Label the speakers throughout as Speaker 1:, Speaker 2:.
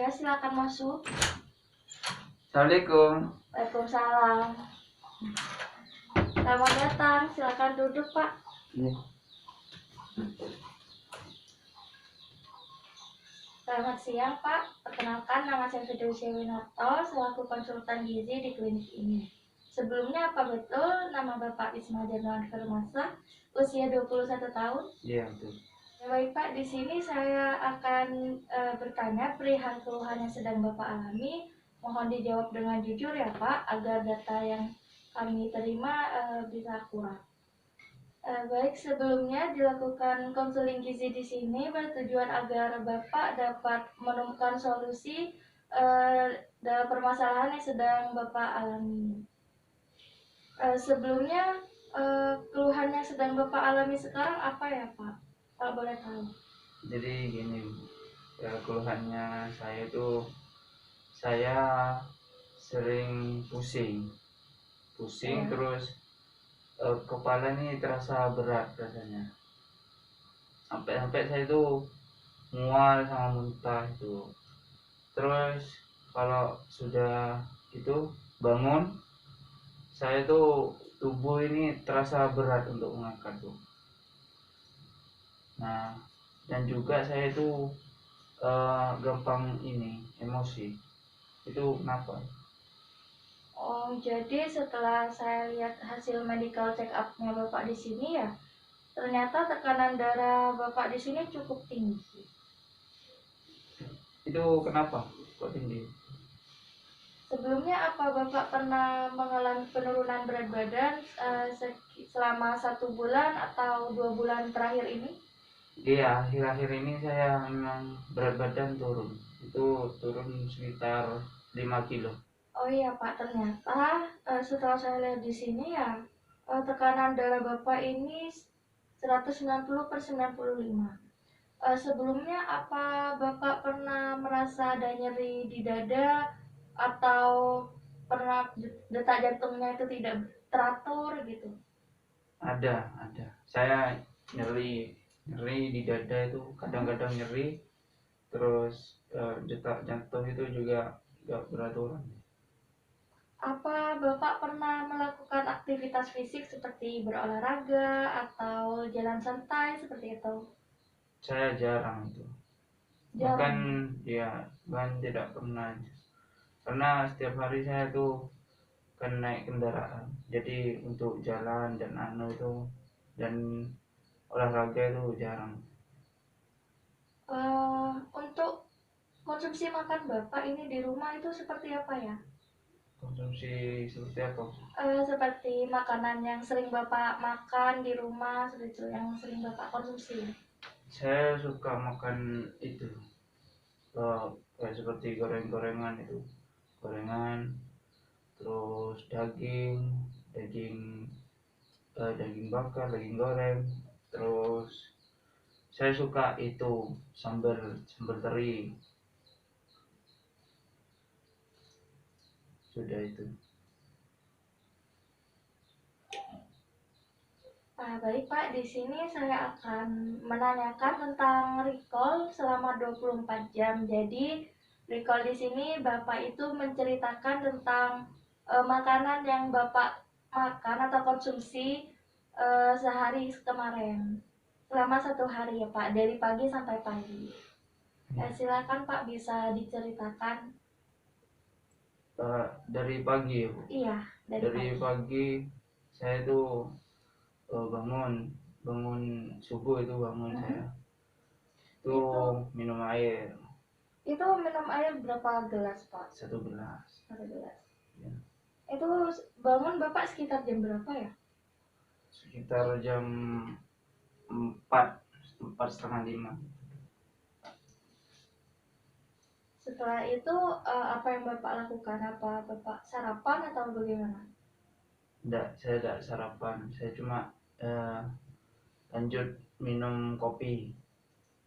Speaker 1: Ya, silakan masuk.
Speaker 2: Assalamualaikum.
Speaker 1: Waalaikumsalam. Selamat datang, silakan duduk, Pak.
Speaker 2: Iya.
Speaker 1: Selamat siang, Pak. Perkenalkan, nama saya Firdausyah Winarto, selaku konsultan gizi di klinik ini. Sebelumnya, apa betul nama Bapak Isma Januar Firmasa, usia 21 tahun?
Speaker 2: Iya, betul.
Speaker 1: Ya, baik, Pak. Di sini saya akan bertanya perihal keluhan yang sedang Bapak alami. Mohon dijawab dengan jujur ya, Pak, agar data yang kami terima bisa akurat. Baik, sebelumnya dilakukan konseling gizi di sini bertujuan agar Bapak dapat menemukan solusi dalam permasalahan yang sedang Bapak alami. Sebelumnya, keluhan yang sedang Bapak alami sekarang apa ya, Pak? Kalau boleh tahu.
Speaker 2: Jadi gini, ya, keluhannya saya sering pusing,
Speaker 1: Ya.
Speaker 2: terus kepala ini terasa berat rasanya. Sampai saya itu mual sama muntah itu. Terus kalau sudah itu bangun, saya tuh tubuh ini terasa berat untuk mengangkat tuh. Nah, dan juga saya itu gampang ini emosi. Itu kenapa?
Speaker 1: Oh, jadi setelah saya lihat hasil medical check up-nya Bapak di sini ya, ternyata tekanan darah Bapak di sini cukup tinggi.
Speaker 2: Itu kenapa kok tinggi?
Speaker 1: Sebelumnya apa Bapak pernah mengalami penurunan berat badan selama 1 bulan atau 2 bulan terakhir ini?
Speaker 2: Iya, akhir-akhir ini saya memang berat badan turun. Itu turun sekitar 5 kilo.
Speaker 1: Oh iya Pak, ternyata setelah saya lihat di sini ya, tekanan darah Bapak ini 190/95. Sebelumnya apa Bapak pernah merasa ada nyeri di dada atau pernah detak jantungnya itu tidak teratur gitu?
Speaker 2: Ada. Saya nyeri di dada itu kadang-kadang nyeri, terus detak jantung itu juga gak beraturan.
Speaker 1: Apa Bapak pernah melakukan aktivitas fisik seperti berolahraga atau jalan santai seperti itu?
Speaker 2: Saya jarang itu. Bahkan ya, tidak pernah. Karena setiap hari saya tuh kan naik kendaraan. Jadi untuk jalan dan dan olahraga itu jarang.
Speaker 1: Untuk konsumsi makan Bapak ini di rumah itu seperti apa ya?
Speaker 2: Konsumsi seperti apa?
Speaker 1: Seperti makanan yang sering Bapak makan di rumah, seperti itu yang sering Bapak konsumsi.
Speaker 2: Saya suka makan itu, kayak seperti gorengan itu, gorengan, terus daging bakar, daging goreng, terus saya suka itu sambal teri, sudah itu.
Speaker 1: Baik Pak, di sini saya akan menanyakan tentang recall selama 24 jam. Jadi recall di sini Bapak itu menceritakan tentang makanan yang Bapak makan atau konsumsi sehari kemarin. Selama 1 hari ya Pak, dari pagi sampai pagi. Silakan Pak, bisa diceritakan.
Speaker 2: Dari pagi ya, Bu?
Speaker 1: Iya, dari
Speaker 2: pagi saya tuh bangun subuh itu bangun saya itu minum air.
Speaker 1: Itu minum air berapa gelas Pak?
Speaker 2: 1 gelas.
Speaker 1: 1 gelas.
Speaker 2: Ya.
Speaker 1: Itu bangun Bapak sekitar jam berapa ya?
Speaker 2: Sekitar jam 4, 4:30.
Speaker 1: Setelah itu apa yang Bapak lakukan? Apa Bapak sarapan atau bagaimana?
Speaker 2: Saya tidak sarapan, saya cuma lanjut minum kopi.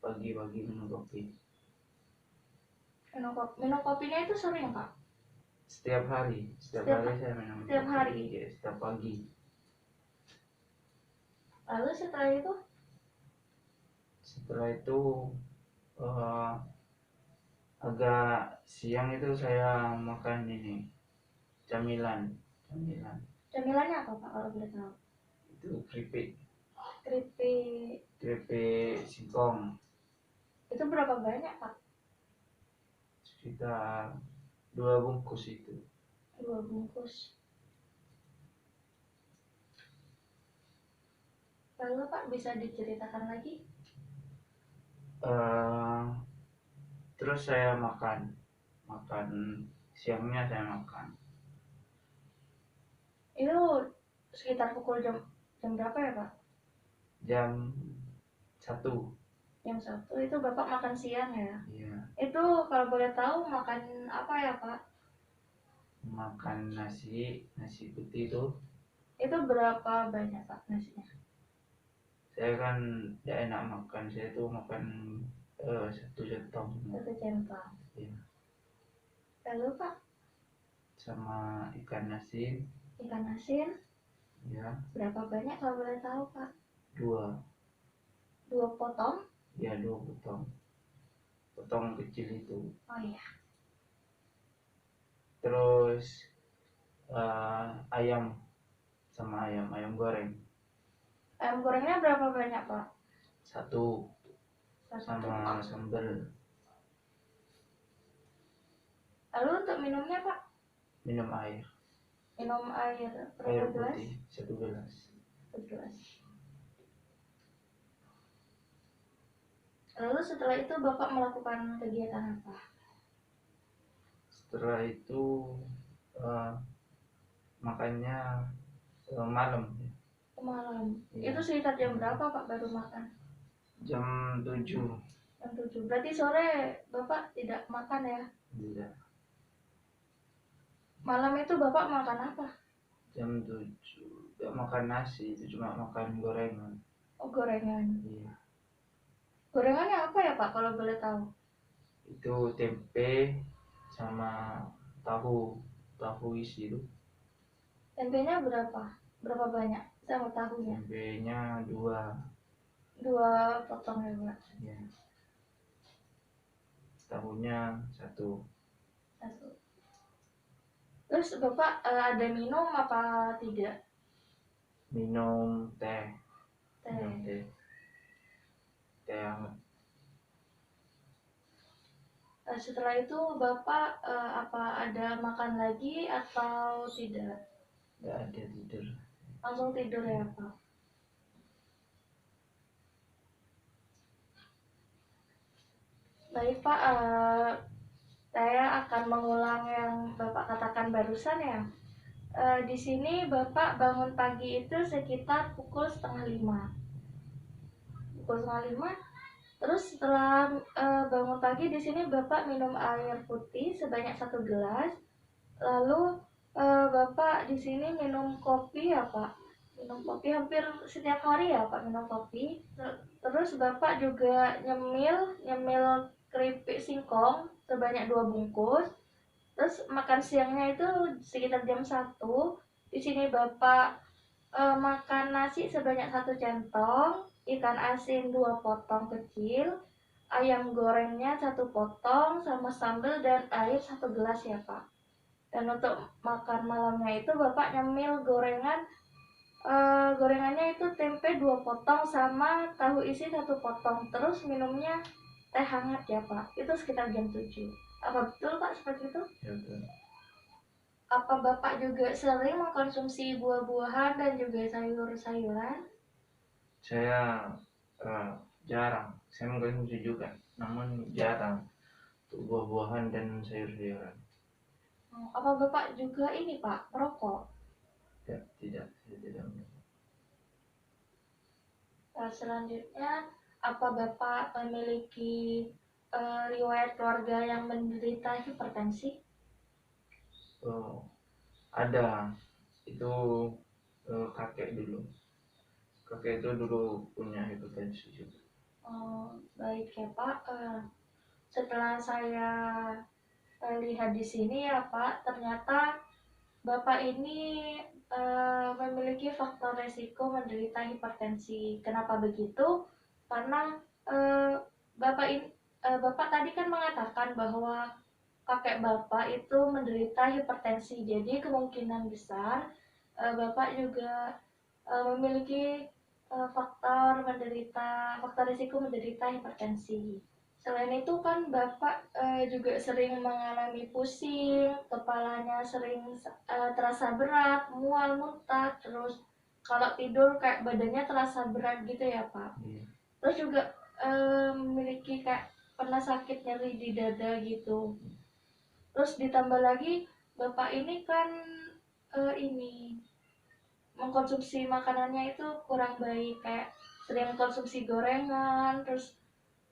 Speaker 2: Pagi-pagi minum kopi.
Speaker 1: Minum kopinya itu sering Pak?
Speaker 2: Setiap hari saya minum
Speaker 1: setiap
Speaker 2: kopi.
Speaker 1: hari?
Speaker 2: Ya, setiap pagi.
Speaker 1: Lalu setelah itu
Speaker 2: Setelah itu agak siang itu saya makan ini camilan.
Speaker 1: Camilannya apa Pak kalau boleh tahu?
Speaker 2: Itu keripik
Speaker 1: Keripik
Speaker 2: singkong
Speaker 1: itu berapa banyak Pak?
Speaker 2: sekitar 2 bungkus itu.
Speaker 1: 2 bungkus. Lalu Pak bisa diceritakan lagi?
Speaker 2: Eh, terus saya makan siangnya saya makan
Speaker 1: Itu sekitar pukul jam berapa ya Pak?
Speaker 2: jam 1.
Speaker 1: Jam 1 itu Bapak makan siang ya?
Speaker 2: Iya,
Speaker 1: Itu kalau boleh tahu makan apa ya Pak?
Speaker 2: makan nasi putih itu.
Speaker 1: Itu berapa banyak Pak nasinya?
Speaker 2: Saya kan tidak enak makan, saya tuh makan 1 centong.
Speaker 1: 1 centang.
Speaker 2: Iya.
Speaker 1: Lalu Pak,
Speaker 2: Sama ikan asin.
Speaker 1: ikan asin
Speaker 2: Ya,
Speaker 1: berapa banyak kalau boleh tahu Pak?
Speaker 2: 2.
Speaker 1: 2 potong?
Speaker 2: Ya, 2 potong kecil itu.
Speaker 1: Oh iya.
Speaker 2: Terus ayam ayam goreng
Speaker 1: Ayam gorengnya berapa banyak Pak?
Speaker 2: 1
Speaker 1: 1.
Speaker 2: sama sambal.
Speaker 1: Lalu untuk minumnya Pak?
Speaker 2: Minum air
Speaker 1: Minum air berapa gelas?
Speaker 2: putih 1 gelas.
Speaker 1: 1 gelas. Lalu setelah itu Bapak melakukan kegiatan apa?
Speaker 2: Setelah itu makannya malam.
Speaker 1: Malam.
Speaker 2: Iya.
Speaker 1: Itu sekitar jam berapa Pak baru makan?
Speaker 2: jam 7.
Speaker 1: Jam 7. Berarti sore Bapak tidak makan ya?
Speaker 2: Tidak.
Speaker 1: Malam itu Bapak makan apa?
Speaker 2: jam 7 tidak makan nasi, itu cuma makan gorengan.
Speaker 1: Oh, gorengan.
Speaker 2: Iya.
Speaker 1: Gorengannya apa ya Pak kalau boleh tahu?
Speaker 2: Itu tempe sama tahu isi itu.
Speaker 1: Tempenya berapa? Berapa banyak sama tahunya?
Speaker 2: Tempenya 2.
Speaker 1: 2 potong ya Pak?
Speaker 2: Ya. Tahunya 1.
Speaker 1: 1. Terus Bapak ada minum apa tidak?
Speaker 2: Minum teh. Minum
Speaker 1: Teh.
Speaker 2: teh hangat.
Speaker 1: Setelah itu Bapak apa ada makan lagi atau tidak?
Speaker 2: Tidak ada, tidur.
Speaker 1: Langsung tidur ya Pak? Baik Pak, saya akan mengulang yang Bapak katakan barusan ya. Di sini Bapak bangun pagi itu sekitar pukul setengah 5. Pukul setengah 5. Terus setelah bangun pagi di sini Bapak minum air putih sebanyak 1 gelas. Lalu Bapak di sini minum kopi ya Pak? Minum kopi hampir setiap hari ya Pak minum kopi. Terus Bapak juga nyemil keripik singkong sebanyak 2 bungkus. Terus makan siangnya itu sekitar jam 1. Di sini Bapak makan nasi sebanyak 1 centong, ikan asin 2 potong kecil, ayam gorengnya 1 potong, sama sambal dan air 1 gelas ya Pak. Dan untuk makan malamnya itu Bapak nyemil gorengannya itu tempe 2 potong sama tahu isi 1 potong. Terus minumnya teh hangat ya Pak. Itu sekitar jam 7. Apa betul Pak seperti itu?
Speaker 2: Ya, betul.
Speaker 1: Apa Bapak juga sering mengkonsumsi buah-buahan dan juga sayur-sayuran?
Speaker 2: Saya jarang. Saya mengkonsumsi juga, namun jarang untuk buah-buahan dan sayur-sayuran.
Speaker 1: Apa Bapak juga ini Pak, merokok?
Speaker 2: Tidak, saya tidak minum.
Speaker 1: Selanjutnya, apa Bapak memiliki riwayat keluarga yang menderita hipertensi?
Speaker 2: Oh, ada. Itu kakek itu dulu punya hipertensi juga.
Speaker 1: Baik ya Pak. Setelah saya lihat di sini ya Pak, ternyata Bapak ini memiliki faktor resiko menderita hipertensi. Kenapa begitu? Karena Bapak ini Bapak tadi kan mengatakan bahwa kakek Bapak itu menderita hipertensi, jadi kemungkinan besar Bapak juga memiliki faktor risiko menderita hipertensi. Selain itu kan Bapak juga sering mengalami pusing, kepalanya sering terasa berat, mual, muntah, terus kalau tidur kayak badannya terasa berat gitu ya Pak.
Speaker 2: Iya.
Speaker 1: Terus juga memiliki kayak pernah sakit nyeri di dada gitu. Terus ditambah lagi Bapak ini kan ini mengkonsumsi makanannya itu kurang baik, kayak sering konsumsi gorengan, terus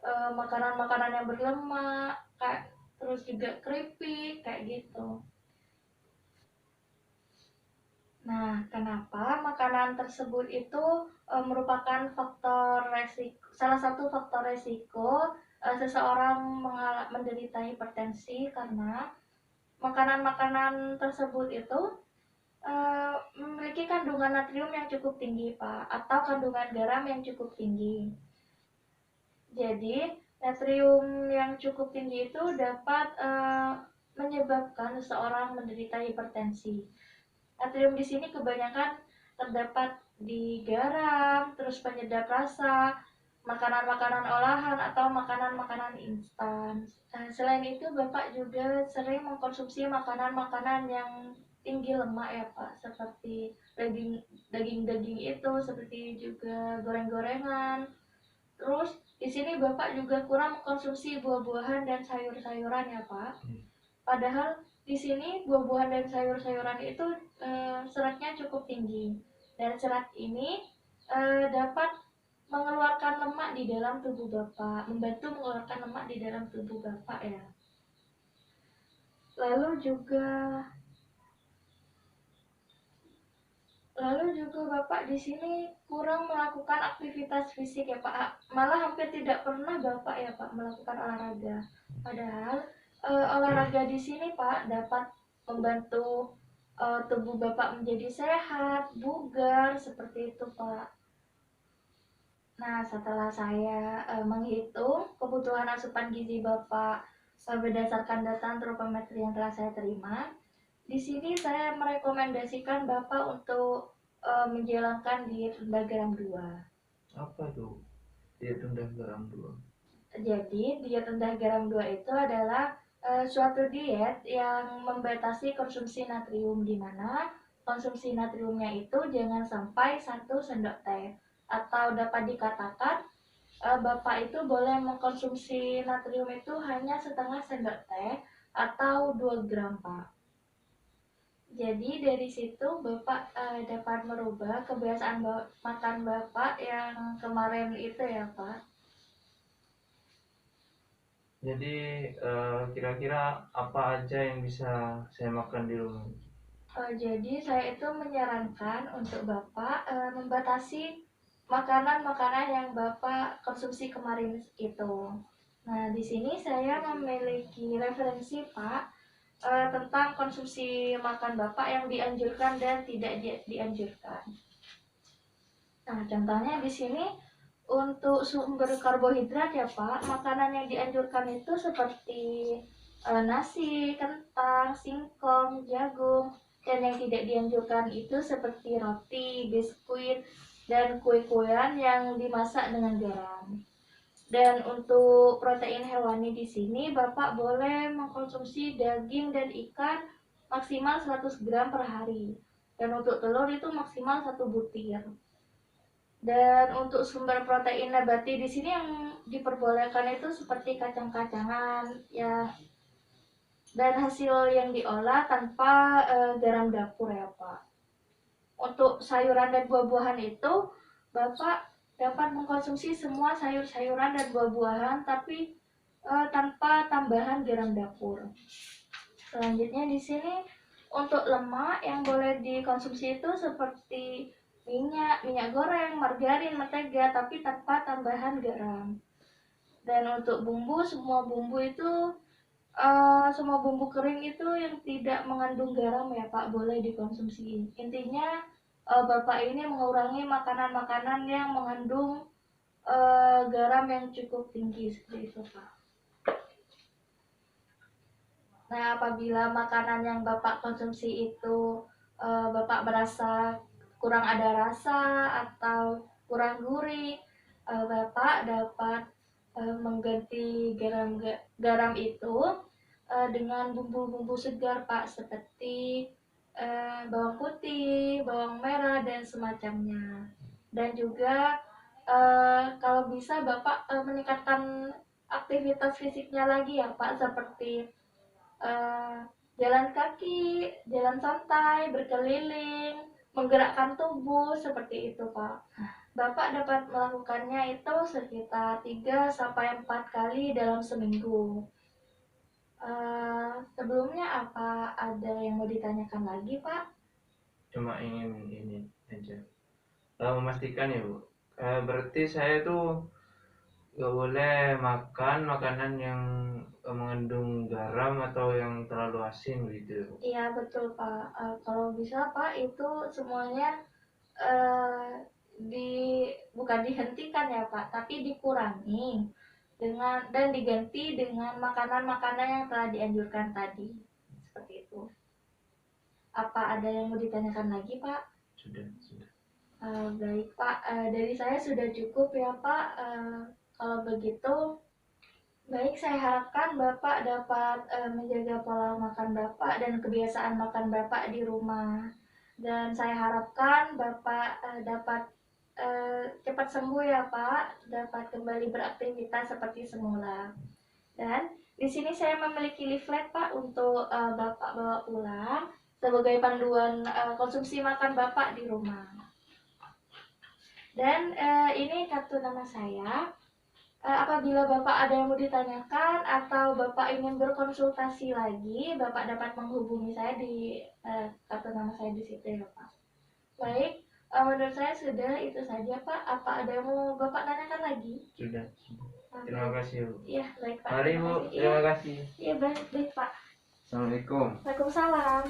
Speaker 1: makanan-makanan yang berlemak, kayak terus juga keripik kayak gitu. Nah, kenapa makanan tersebut itu merupakan salah satu faktor resiko seseorang menderita hipertensi, karena makanan-makanan tersebut itu memiliki kandungan natrium yang cukup tinggi, Pak, atau kandungan garam yang cukup tinggi. Jadi, natrium yang cukup tinggi itu dapat menyebabkan seseorang menderita hipertensi. Natrium di sini kebanyakan terdapat di garam, terus penyedap rasa, makanan-makanan olahan atau makanan-makanan instan. Selain itu, Bapak juga sering mengkonsumsi makanan-makanan yang tinggi lemak ya Pak, seperti daging-daging itu, seperti juga goreng-gorengan. Terus di sini Bapak juga kurang mengkonsumsi buah-buahan dan sayur-sayuran ya Pak. Padahal di sini buah-buahan dan sayur-sayuran itu seratnya cukup tinggi, dan serat ini dapat mengeluarkan lemak di dalam tubuh Bapak, membantu mengeluarkan lemak di dalam tubuh Bapak ya. Lalu juga Bapak di sini kurang melakukan aktivitas fisik ya Pak. Malah hampir tidak pernah Bapak ya Pak melakukan olahraga. Padahal olahraga di sini Pak dapat membantu tubuh Bapak menjadi sehat, bugar, seperti itu Pak. Nah, setelah saya menghitung kebutuhan asupan gizi Bapak berdasarkan data antropometri yang telah saya terima, di sini saya merekomendasikan Bapak untuk menjalankan diet rendah garam 2.
Speaker 2: Apa tuh diet rendah garam 2?
Speaker 1: Jadi, diet rendah garam 2 itu adalah suatu diet yang membatasi konsumsi natrium, di mana konsumsi natriumnya itu jangan sampai 1 sendok teh. Atau dapat dikatakan Bapak itu boleh mengkonsumsi natrium itu hanya setengah sendok teh atau 2 gram Pak. Jadi dari situ Bapak dapat merubah kebiasaan makan Bapak yang kemarin itu ya Pak.
Speaker 2: Jadi kira-kira apa aja yang bisa saya makan di rumah?
Speaker 1: Jadi saya itu menyarankan untuk Bapak membatasi makanan-makanan yang Bapak konsumsi kemarin itu. Nah, di sini saya memiliki referensi Pak tentang konsumsi makan Bapak yang dianjurkan dan tidak dianjurkan. Nah, contohnya di sini untuk sumber karbohidrat ya Pak, makanan yang dianjurkan itu seperti nasi, kentang, singkong, jagung, dan yang tidak dianjurkan itu seperti roti, biskuit, dan kue-kuean yang dimasak dengan garam. Dan untuk protein hewani di sini Bapak boleh mengkonsumsi daging dan ikan maksimal 100 gram per hari. Dan untuk telur itu maksimal 1 butir. Dan untuk sumber protein nabati di sini yang diperbolehkan itu seperti kacang-kacangan ya, dan hasil yang diolah tanpa garam dapur ya Pak. Untuk sayuran dan buah-buahan itu Bapak dapat mengkonsumsi semua sayur-sayuran dan buah-buahan tapi tanpa tambahan garam dapur. Selanjutnya di sini untuk lemak yang boleh dikonsumsi itu seperti minyak goreng, margarin, mentega, tapi tanpa tambahan garam. Dan untuk bumbu, semua bumbu kering itu yang tidak mengandung garam ya Pak, boleh dikonsumsi. Intinya Bapak ini mengurangi makanan-makanan yang mengandung garam yang cukup tinggi, seperti itu Pak. Nah, apabila makanan yang Bapak konsumsi itu Bapak merasa kurang ada rasa atau kurang gurih, Bapak dapat mengganti garam itu dengan bumbu-bumbu segar, Pak, seperti bawang putih, bawang merah dan semacamnya. Dan juga kalau bisa Bapak meningkatkan aktivitas fisiknya lagi ya, Pak, seperti eh, jalan kaki, jalan santai, berkeliling, menggerakkan tubuh seperti itu, Pak. Bapak dapat melakukannya itu sekitar 3 sampai 4 kali dalam seminggu. Sebelumnya apa ada yang mau ditanyakan lagi, Pak?
Speaker 2: Cuma ingin ini aja memastikan ya Bu. Berarti saya tuh nggak boleh makan makanan yang mengandung garam atau yang terlalu asin gitu.
Speaker 1: Iya, betul, Pak. Kalau bisa, Pak, itu semuanya eh, di bukan dihentikan ya, Pak, tapi dikurangi dengan dan diganti dengan makanan-makanan yang telah dianjurkan tadi. Seperti itu. Apa ada yang mau ditanyakan lagi, Pak?
Speaker 2: Sudah.
Speaker 1: Baik, Pak. Dari saya sudah cukup ya, Pak. Kalau begitu, baik, saya harapkan Bapak dapat menjaga pola makan Bapak dan kebiasaan makan Bapak di rumah. Dan saya harapkan Bapak dapat cepat sembuh ya, Pak. Dapat kembali beraktivitas seperti semula. Dan di sini saya memiliki leaflet, Pak, untuk Bapak bawa pulang sebagai panduan konsumsi makan Bapak di rumah. Dan ini kartu nama saya. Apabila Bapak ada yang mau ditanyakan atau Bapak ingin berkonsultasi lagi, Bapak dapat menghubungi saya di kartu nama saya di situ ya, Pak. Baik, menurut saya sudah itu saja, Pak. Apa ada yang mau Bapak tanyakan lagi?
Speaker 2: Sudah. Terima kasih Bu.
Speaker 1: Iya, baik, Pak.
Speaker 2: Mari
Speaker 1: Terima
Speaker 2: Bu,
Speaker 1: kasih.
Speaker 2: terima kasih.
Speaker 1: Iya, baik, baik, Pak.
Speaker 2: Assalamualaikum.
Speaker 1: Waalaikumsalam.